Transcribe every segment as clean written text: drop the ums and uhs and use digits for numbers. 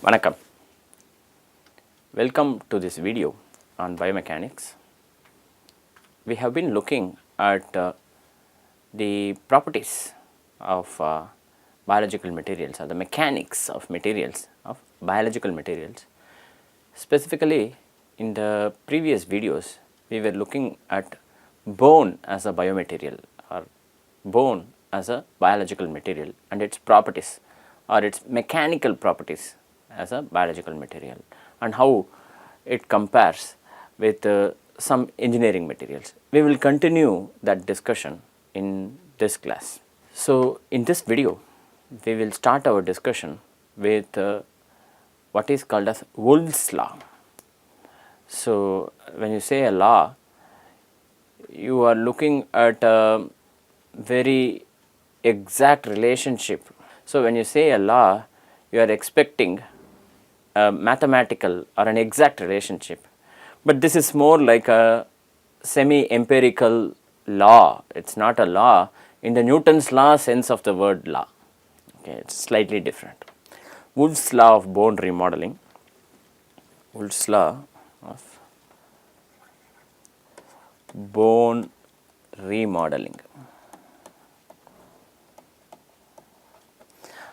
Vanakkam. Welcome to this video on biomechanics. We have been looking at the properties of biological materials or the mechanics of materials, of biological materials. Specifically, in the previous videos, we were looking at bone as a biomaterial or bone as a biological material and its properties or its mechanical properties as a biological material and how it compares with some engineering materials. We will continue that discussion in this class. So, in this video, we will start our discussion with what is called as Wolff's law. So, when you say a law, you are looking at a very exact relationship. So, when you say a law, you are expecting a mathematical or an exact relationship, but this is more like a semi-empirical law. It is not a law in the Newton's law sense of the word law. Okay, it is slightly different. Wolff's law of bone remodeling. Wolff's law of bone remodeling.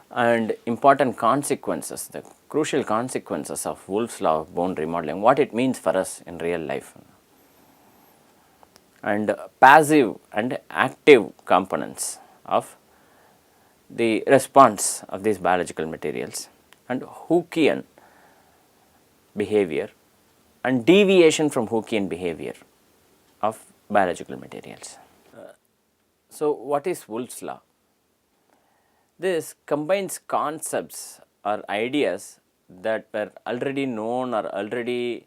And important consequences, the crucial consequences of Wolff's law of bone remodeling, what it means for us in real life, and passive and active components of the response of these biological materials, and Hookean behavior and deviation from Hookean behavior of biological materials. So, what is Wolff's law? This combines concepts or ideas that were already known or already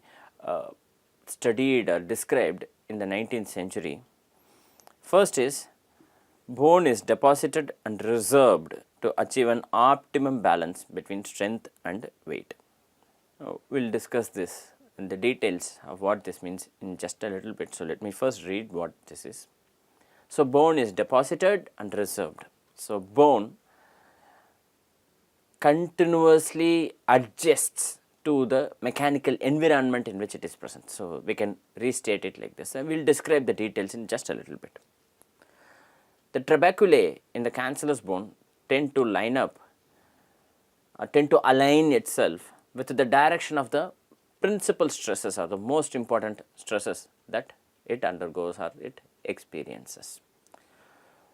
studied or described in the 19th century. First is bone is deposited and reserved to achieve an optimum balance between strength and weight. We will discuss this and the details of what this means in just a little bit. So, let me first read what this is. So, bone is deposited and reserved. So, bone continuously adjusts to the mechanical environment in which it is present. So, we can restate it like this and we will describe the details in just a little bit. The trabeculae in the cancellous bone tend to line up or tend to align itself with the direction of the principal stresses or the most important stresses that it undergoes or it experiences.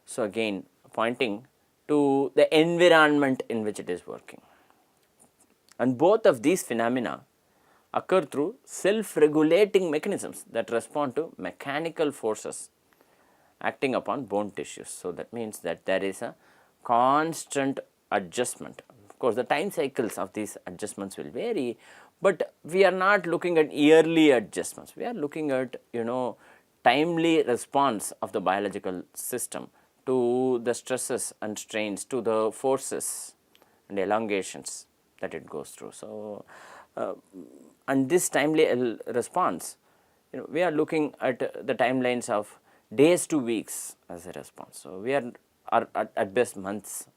So, again pointing to the environment in which it is working, and both of these phenomena occur through self-regulating mechanisms that respond to mechanical forces acting upon bone tissues. So, that means that there is a constant adjustment. Of course, the time cycles of these adjustments will vary, but we are not looking at yearly adjustments. We are looking at timely response of the biological system to the stresses and strains, to the forces and elongations that it goes through. So, and this timely response, we are looking at the timelines of days to weeks as a response. So, we are at best months.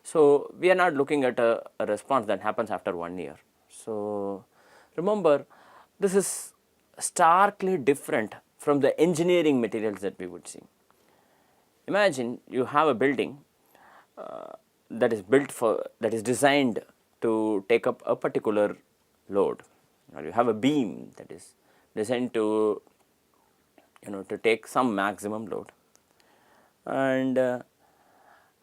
So, we are not looking at a response that happens after 1 year. So, remember, this is starkly different from the engineering materials that we would see. Imagine you have a building that is designed to take up a particular load, or you have a beam that is designed to to take some maximum load, and I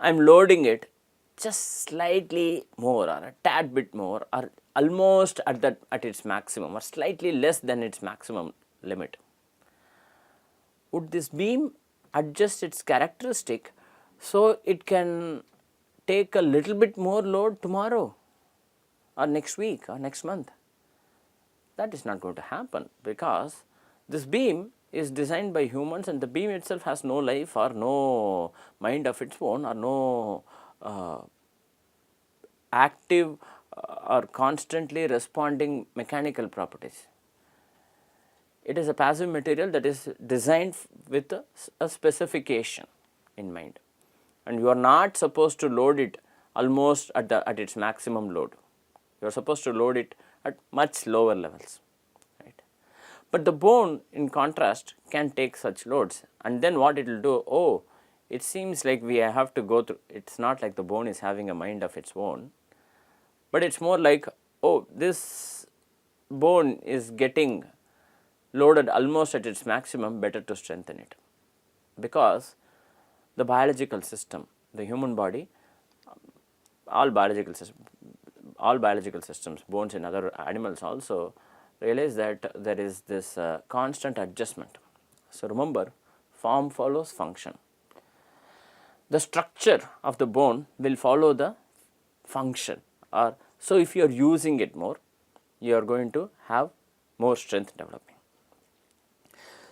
am loading it just slightly more or a tad bit more or almost at its maximum or slightly less than its maximum limit. Would this beam adjust its characteristic so it can take a little bit more load tomorrow or next week or next month? That is not going to happen, because this beam is designed by humans and the beam itself has no life or no mind of its own or no active or constantly responding mechanical properties. It is a passive material that is designed with a specification in mind, and you are not supposed to load it almost at its maximum load. You are supposed to load it at much lower levels, right? But the bone, in contrast, can take such loads, and then what it will do, oh, it seems like we have to go through, it is not like the bone is having a mind of its own, but it is more like, oh, this bone is getting loaded almost at its maximum, better to strengthen it. Because the biological system, the human body, all biological systems, bones in other animals also realize that there is this constant adjustment. So remember, form follows function. The structure of the bone will follow the function, or so if you are using it more, you are going to have more strength developing.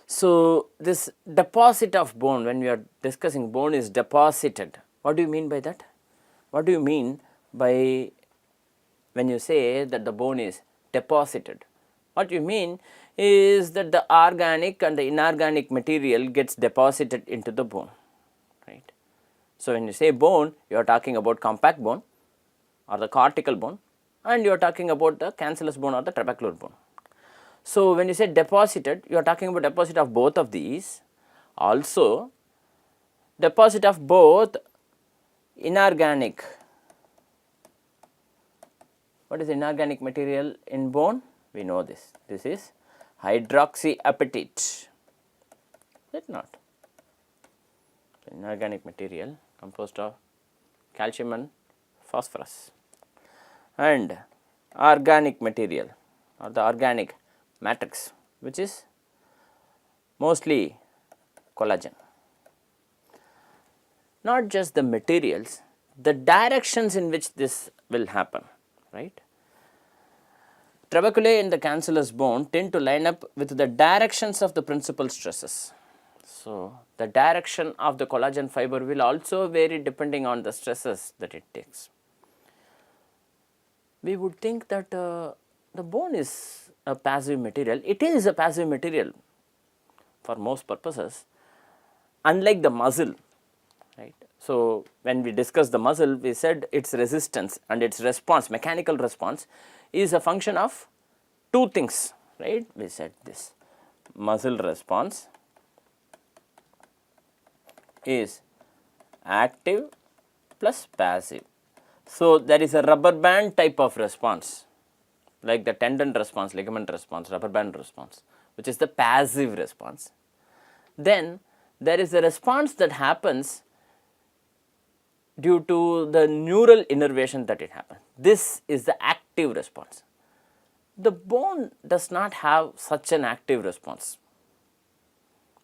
So this deposit of bone, when we are discussing bone is deposited, what do you mean by that? What do you mean by when you say that the bone is deposited? What you mean is that the organic and the inorganic material gets deposited into the bone, right? So when you say bone, you are talking about compact bone or the cortical bone, and you are talking about the cancellous bone or the trabecular bone. So when you say deposited, you are talking about deposit of both of these, also deposit of both inorganic. What is inorganic material in bone? We know this. This is hydroxyapatite. Is it not? Inorganic material composed of calcium and phosphorus, and organic material or the organic matrix, which is mostly collagen. Not just the materials, the directions in which this will happen, right? Trabeculae in the cancellous bone tend to line up with the directions of the principal stresses. So the direction of the collagen fiber will also vary depending on the stresses that it takes. We would think that the bone is a passive material. It is a passive material for most purposes, unlike the muscle, right? So when we discussed the muscle, we said its resistance and its response, mechanical response, is a function of two things, right? We said this muscle response is active plus passive. So there is a rubber band type of response, like the tendon response, ligament response, rubber band response, which is the passive response. Then there is a response that happens due to the neural innervation that it happens. This is the active response. The bone does not have such an active response.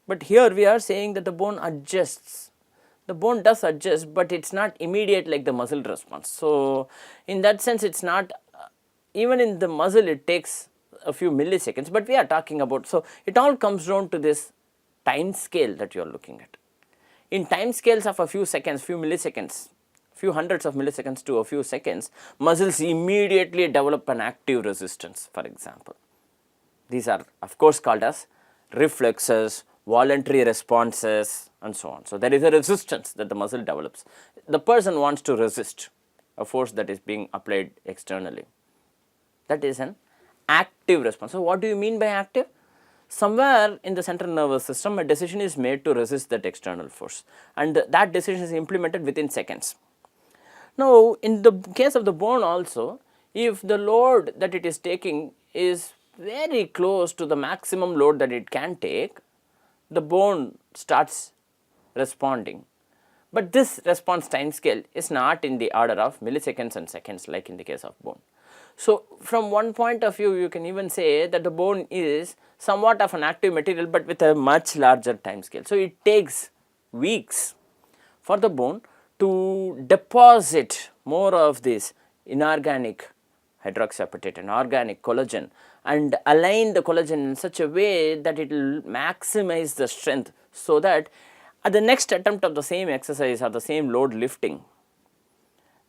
But here we are saying that the bone adjusts. The bone does adjust, but it is not immediate like the muscle response. So in that sense, it is not, even in the muscle it takes a few milliseconds, but we are talking about, so it all comes down to this time scale that you are looking at. In time scales of a few seconds, few milliseconds, few hundreds of milliseconds to a few seconds, muscles immediately develop an active resistance, for example. These are of course called as reflexes, voluntary responses, and so on. So there is a resistance that the muscle develops. The person wants to resist a force that is being applied externally. That is an active response. So what do you mean by active? Somewhere in the central nervous system, a decision is made to resist that external force, and that decision is implemented within seconds. Now in the case of the bone also, if the load that it is taking is very close to the maximum load that it can take, the bone starts responding. But this response time scale is not in the order of milliseconds and seconds like in the case of bone. So from one point of view, you can even say that the bone is somewhat of an active material, but with a much larger time scale. So it takes weeks for the bone to deposit more of this inorganic hydroxyapatite and organic collagen and align the collagen in such a way that it will maximize the strength, so that at the next attempt of the same exercise or the same load lifting,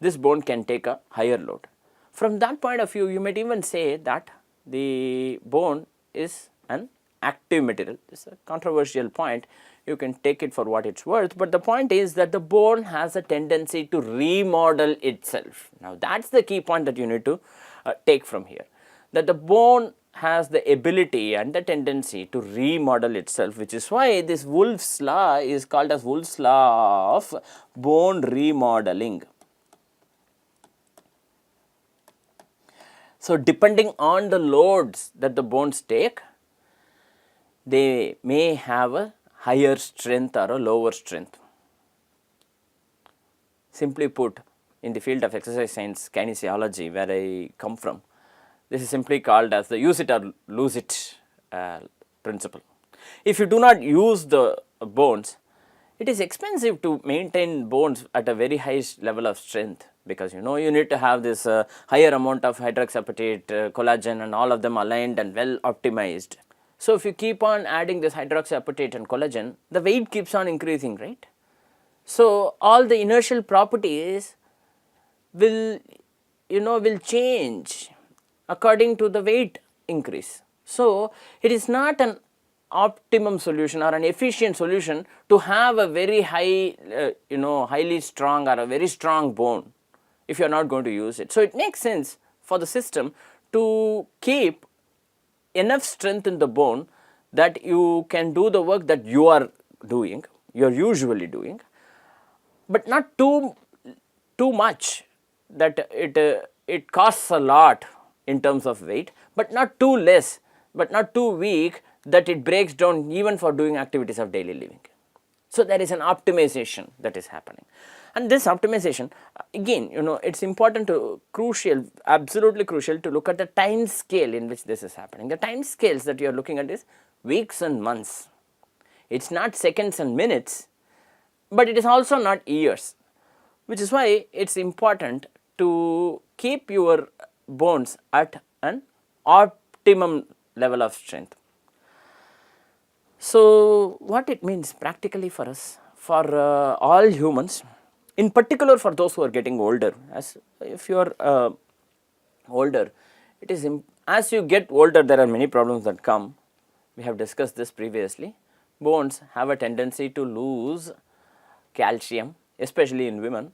this bone can take a higher load. From that point of view, you might even say that the bone is an active material. This is a controversial point. You can take it for what it is worth, but the point is that the bone has a tendency to remodel itself. Now that is the key point that you need to take from here, that the bone has the ability and the tendency to remodel itself, which is why this Wolff's law is called as Wolff's law of bone remodeling. So, depending on the loads that the bones take, they may have a higher strength or a lower strength. Simply put, in the field of exercise science kinesiology, where I come from, this is simply called as the use it or lose it principle. If you do not use the bones, it is expensive to maintain bones at a very high level of strength, because you need to have this higher amount of hydroxyapatite, collagen, and all of them aligned and well optimized. So, if you keep on adding this hydroxyapatite and collagen, the weight keeps on increasing, right? So, all the inertial properties will change according to the weight increase. So, it is not an optimum solution or an efficient solution to have a very high, highly strong or a very strong bone if you are not going to use it. So, it makes sense for the system to keep enough strength in the bone that you can do the work that you are doing, you are usually doing, but not too much that it costs a lot in terms of weight, but not too less, but not too weak that it breaks down even for doing activities of daily living. So, there is an optimization that is happening, and this optimization, again, it is important to absolutely crucial to look at the time scale in which this is happening. The time scales that you are looking at is weeks and months. It is not seconds and minutes, but it is also not years, which is why it is important to keep your bones at an optimum level of strength. So, what it means practically for us, for all humans, in particular for those who are getting older, as if you are older, it is as you get older, there are many problems that come. We have discussed this previously. Bones have a tendency to lose calcium, especially in women,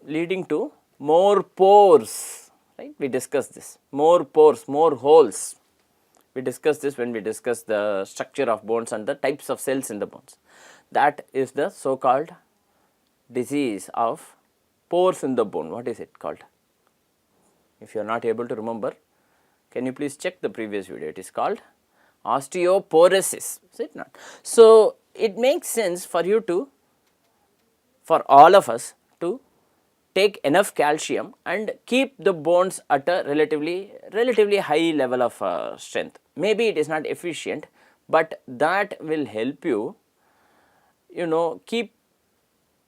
leading to more pores, right? We discussed this, more pores, more holes. We discussed this when we discussed the structure of bones and the types of cells in the bones. That is the so called disease of pores in the bone. What is it called? If you are not able to remember, can you please check the previous video? It is called osteoporosis, is it not? So, it makes sense for you to, for all of us to take enough calcium and keep the bones at a relatively high level of strength. Maybe it is not efficient, but that will help you, keep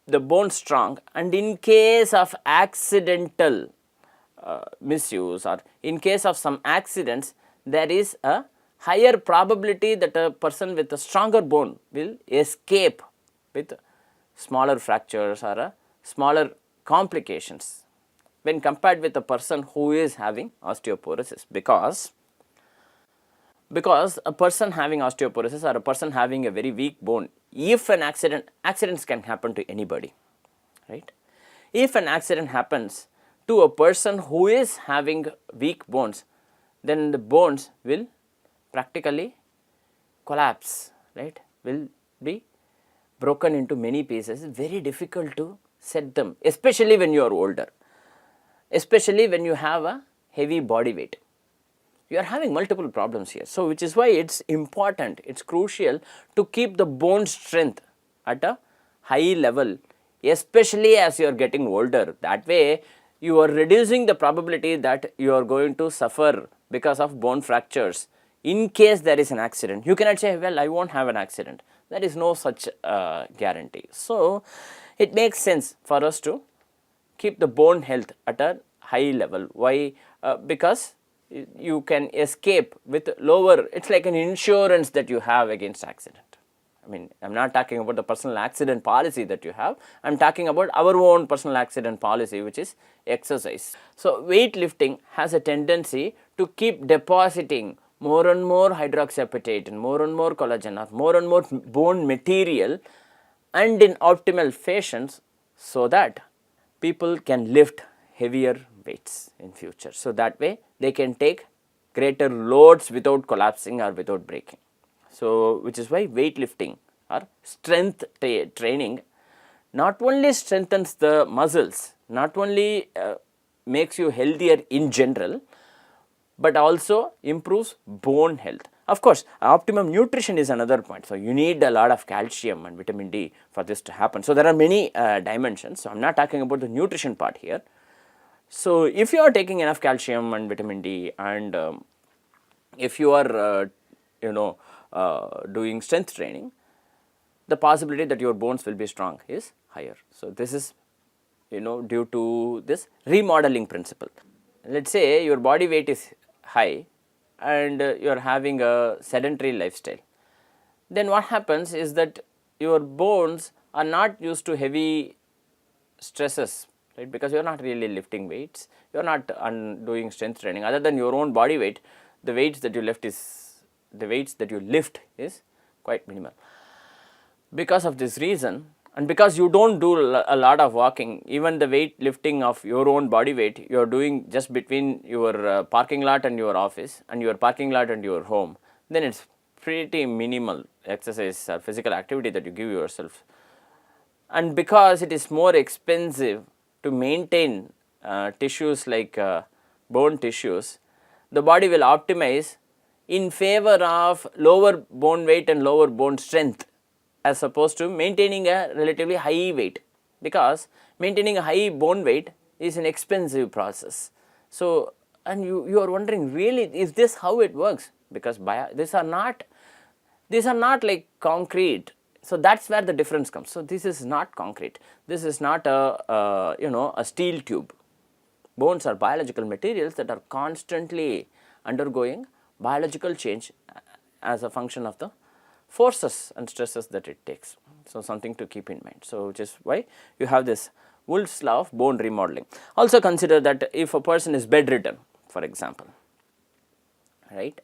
the bone strong, and in case of accidental misuse or in case of some accidents, there is a higher probability that a person with a stronger bone will escape with smaller fractures or a smaller complications when compared with a person who is having osteoporosis, because a person having osteoporosis or a person having a very weak bone, if an accidents can happen to anybody, right? If an accident happens to a person who is having weak bones, then the bones will practically collapse, right? Will be broken into many pieces. It's very difficult to set them, especially when you are older, especially when you have a heavy body weight. You are having multiple problems here. So, which is why it's important, it's crucial to keep the bone strength at a high level, especially as you are getting older. That way, you are reducing the probability that you are going to suffer because of bone fractures in case there is an accident. You cannot say, well, I won't have an accident. There is no such guarantee. So, it makes sense for us to keep the bone health at a high level. Why? Because you can escape with lower, it's like an insurance that you have against accident. I mean, I am not talking about the personal accident policy that you have, I am talking about our own personal accident policy, which is exercise. So, weightlifting has a tendency to keep depositing more and more hydroxyapatite and more collagen or more and more bone material and in optimal fashions, so that people can lift heavier weights in future. So that way they can take greater loads without collapsing or without breaking. So which is why weightlifting or strength training not only strengthens the muscles, not only makes you healthier in general, but also improves bone health. Of course, optimum nutrition is another point. So you need a lot of calcium and vitamin D for this to happen. So there are many dimensions. So I am not talking about the nutrition part here. So if you are taking enough calcium and vitamin D, and if you are doing strength training, the possibility that your bones will be strong is higher. So this is due to this remodeling principle. Let us say your body weight is high and you are having a sedentary lifestyle. Then what happens is that your bones are not used to heavy stresses, right, because you are not really lifting weights, you are not doing strength training. Other than your own body weight, the weights that you lift is quite minimal. Because of this reason, and because you don't do a lot of walking, even the weight lifting of your own body weight you are doing just between your parking lot and your office and your parking lot and your home, then it's pretty minimal exercise or physical activity that you give yourself. And because it is more expensive to maintain tissues like bone tissues, the body will optimize in favor of lower bone weight and lower bone strength, as opposed to maintaining a relatively high weight, because maintaining a high bone weight is an expensive process. So, and you are wondering, really, is this how it works? Because these are not like concrete. So that's where the difference comes. So this is not concrete. This is not a steel tube. Bones are biological materials that are constantly undergoing biological change as a function of the forces and stresses that it takes. So something to keep in mind. So which is why you have this Wolff's law of bone remodeling. Also consider that if a person is bedridden, for example, right,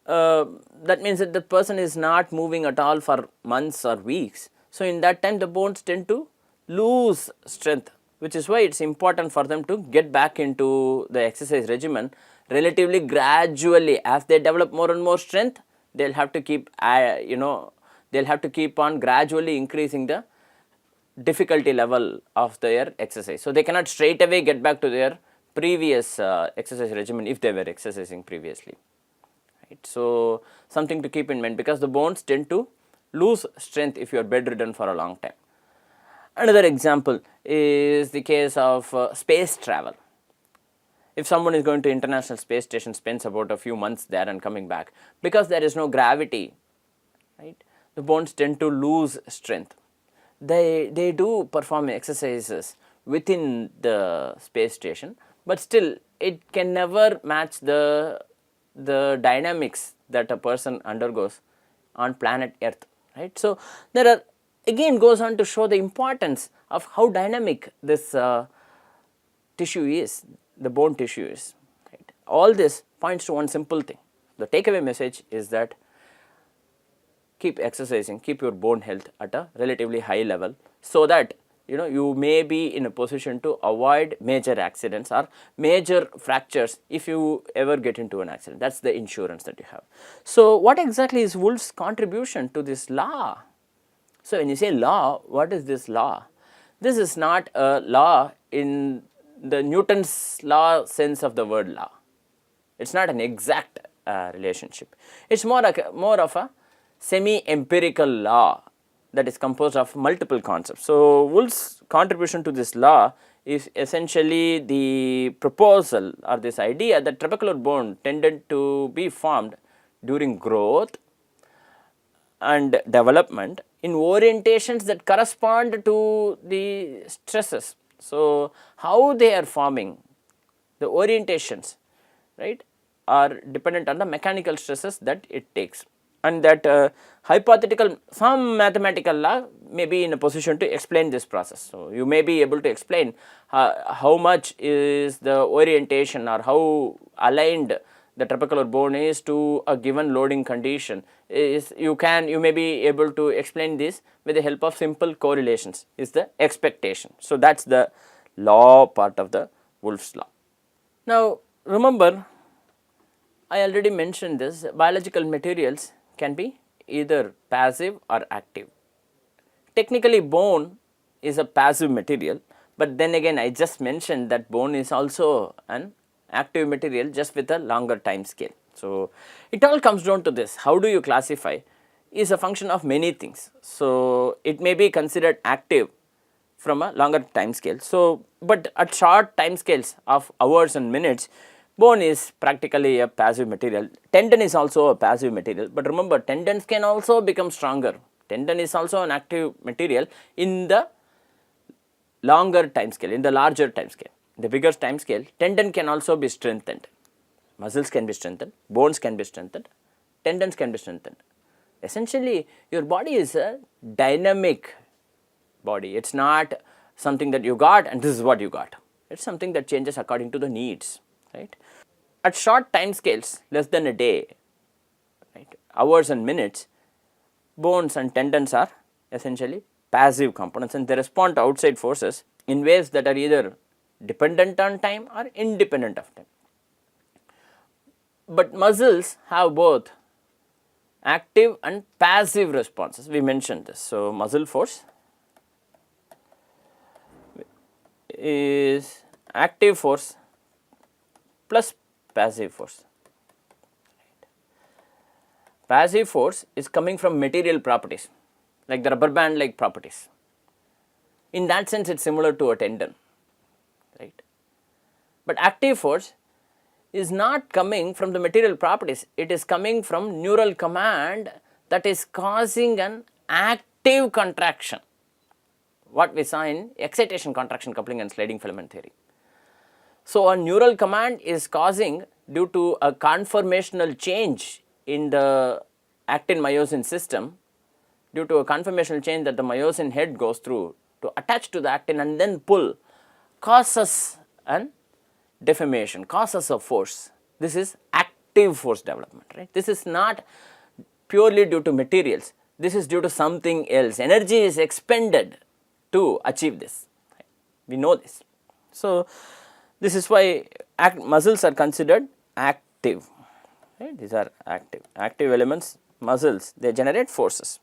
that means that the person is not moving at all for months or weeks. So in that time the bones tend to lose strength, which is why it's important for them to get back into the exercise regimen relatively gradually. As they develop more and more strength, they'll have to keep they'll have to keep on gradually increasing the difficulty level of their exercise. So they cannot straight away get back to their previous exercise regimen if they were exercising previously, right. So something to keep in mind, because the bones tend to lose strength if you are bedridden for a long time. Another example is the case of space travel. If someone is going to International Space Station, spends about a few months there and coming back, because there is no gravity, right, the bones tend to lose strength. They do perform exercises within the space station, but still it can never match the dynamics that a person undergoes on planet Earth, right. So there are, again, goes on to show the importance of how dynamic this tissue is, the bone tissue is, right. All this points to one simple thing. The takeaway message is that keep exercising, keep your bone health at a relatively high level, so that you may be in a position to avoid major accidents or major fractures if you ever get into an accident. That's the insurance that you have. So what exactly is Wolff's contribution to this law? So when you say law, what is this law? This is not a law in the Newton's law sense of the word law. It's not an exact relationship. It's more of a semi-empirical law that is composed of multiple concepts. So Wolff's contribution to this law is essentially the proposal or this idea that trabecular bone tended to be formed during growth and development in orientations that correspond to the stresses. So how they are forming, the orientations, right, are dependent on the mechanical stresses that it takes, and that hypothetical, some mathematical law may be in a position to explain this process. So you may be able to explain how much is the orientation or how aligned the trabecular bone is to a given loading condition. You may be able to explain this with the help of simple correlations, is the expectation. So that's the law part of the Wolff's law. Now remember, I already mentioned this, biological materials can be either passive or active. Technically bone is a passive material, but then again I just mentioned that bone is also an active material, just with a longer time scale. So it all comes down to this: how do you classify is a function of many things. So it may be considered active from a longer time scale. So but at short time scales of hours and minutes, bone is practically a passive material. Tendon is also a passive material, but remember, tendons can also become stronger. Tendon is also an active material in the longer time scale, in the larger time scale. The bigger time scale, tendon can also be strengthened, muscles can be strengthened, bones can be strengthened, tendons can be strengthened. Essentially your body is a dynamic body. It is not something that you got and this is what you got. It is something that changes according to the needs, right. At short time scales, less than a day, right, hours and minutes, bones and tendons are essentially passive components, and they respond to outside forces in ways that are either dependent on time or independent of time. But muscles have both active and passive responses. We mentioned this. So muscle force is active force plus passive force. Passive force is coming from material properties, like the rubber band like properties. In that sense, it is similar to a tendon, right. But active force is not coming from the material properties, it is coming from neural command that is causing an active contraction, what we saw in excitation, contraction, coupling and sliding filament theory. So a neural command is causing, due to a conformational change in the actin myosin system, due to a conformational change that the myosin head goes through to attach to the actin and then pull, causes an deformation, causes a force. This is active force development, right. This is not purely due to materials, this is due to something else. Energy is expended to achieve this, right? We know this. So this is why muscles are considered active, right. These are active elements. Muscles, they generate forces,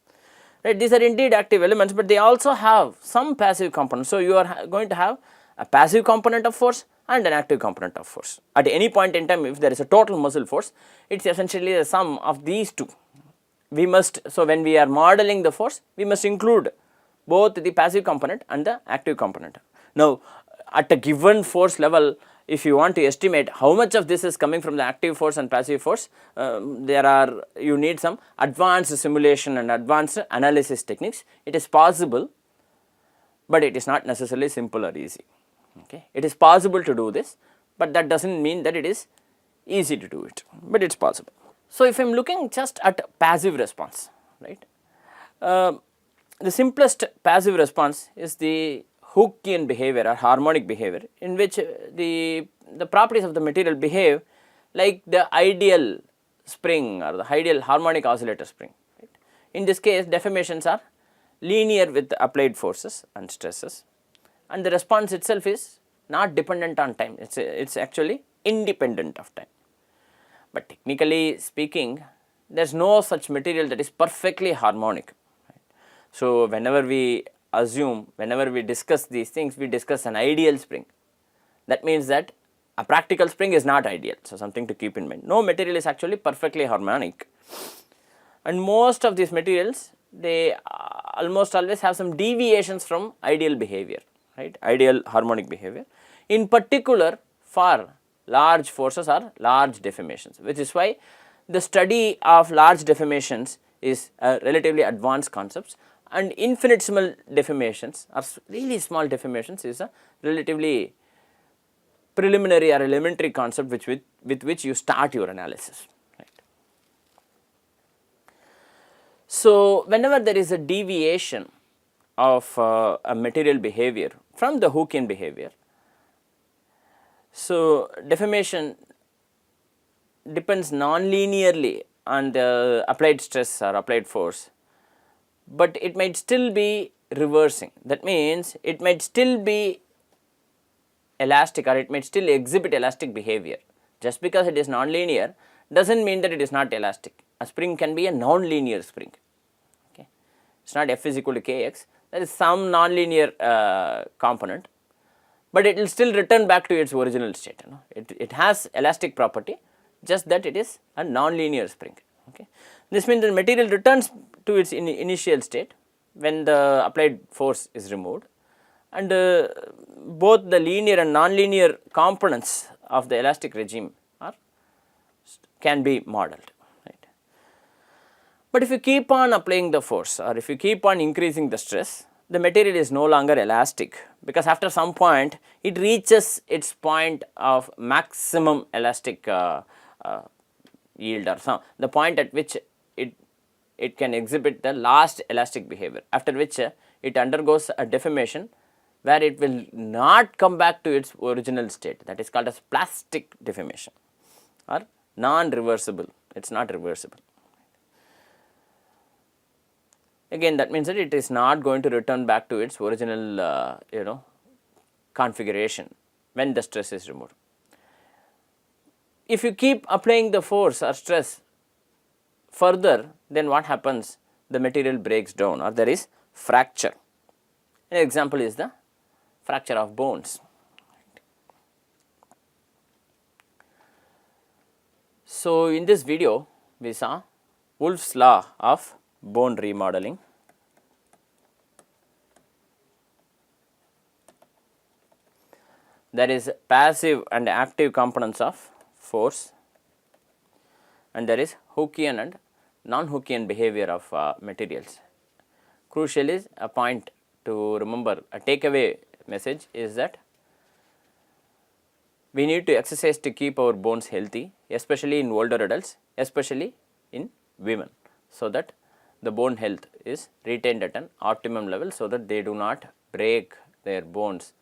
right. These are indeed active elements, but they also have some passive components. So you are going to have a passive component of force and an active component of force. At any point in time, if there is a total muscle force, it is essentially the sum of these two. We must, so when we are modeling the force, we must include both the passive component and the active component. Now at a given force level, if you want to estimate how much of this is coming from the active force and passive force, you need some advanced simulation and advanced analysis techniques. It is possible, but it is not necessarily simple or easy. Okay. It is possible to do this, but that does not mean that it is easy to do it, but it is possible. So if I am looking just at passive response, right, the simplest passive response is the Hookean behavior or harmonic behavior, in which the properties of the material behave like the ideal spring or the ideal harmonic oscillator spring, right. In this case, deformations are linear with applied forces and stresses, and the response itself is not dependent on time, it is actually independent of time. But technically speaking, there is no such material that is perfectly harmonic, right. So whenever we assume, whenever we discuss these things, we discuss an ideal spring. That means that a practical spring is not ideal, so something to keep in mind. No material is actually perfectly harmonic, and most of these materials, they almost always have some deviations from ideal behavior, right, ideal harmonic behavior, in particular for large forces or large deformations, which is why the study of large deformations is a relatively advanced concept, and infinitesimal deformations or really small deformations is a relatively preliminary or elementary concept with which you start your analysis, right. So whenever there is a deviation of a material behavior from the Hookean behavior, so deformation depends non-linearly on the applied stress or applied force, but it might still be reversing. That means it might still be elastic, or it may still exhibit elastic behavior. Just because it is non-linear doesn't mean that it is not elastic. A spring can be a non-linear spring. Okay. It's not F is equal to Kx, there is some non-linear component, but it will still return back to its original state. You know. It has elastic property, just that it is a non-linear spring. Okay. This means the material returns to its initial state when the applied force is removed, and both the linear and non-linear components of the elastic regime can be modeled. Right. But if you keep on applying the force, or if you keep on increasing the stress, the material is no longer elastic, because after some point it reaches its point of maximum elastic yield, or the point at which it can exhibit the last elastic behavior, after which it undergoes a deformation where it will not come back to its original state. That is called as plastic deformation, or non-reversible. It is not reversible. Again, that means that it is not going to return back to its original configuration when the stress is removed. If you keep applying the force or stress further, then what happens? The material breaks down, or there is fracture. An example is the fracture of bones. So, in this video we saw Wolff's law of bone remodeling. There is passive and active components of force, and there is Hookean and non-Hookean behavior of materials. Crucial is a point to remember, a takeaway message is that we need to exercise to keep our bones healthy, especially in older adults, especially in women, so that the bone health is retained at an optimum level, so that they do not break their bones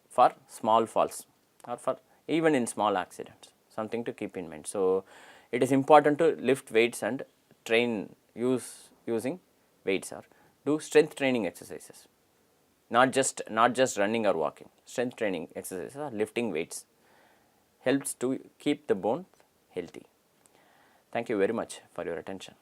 for small falls, or for even in small accidents. Something to keep in mind. So, it is important to lift weights and train using weights, or do strength training exercises, not just running or walking. Strength training exercises or lifting weights helps to keep the bone healthy. Thank you very much for your attention.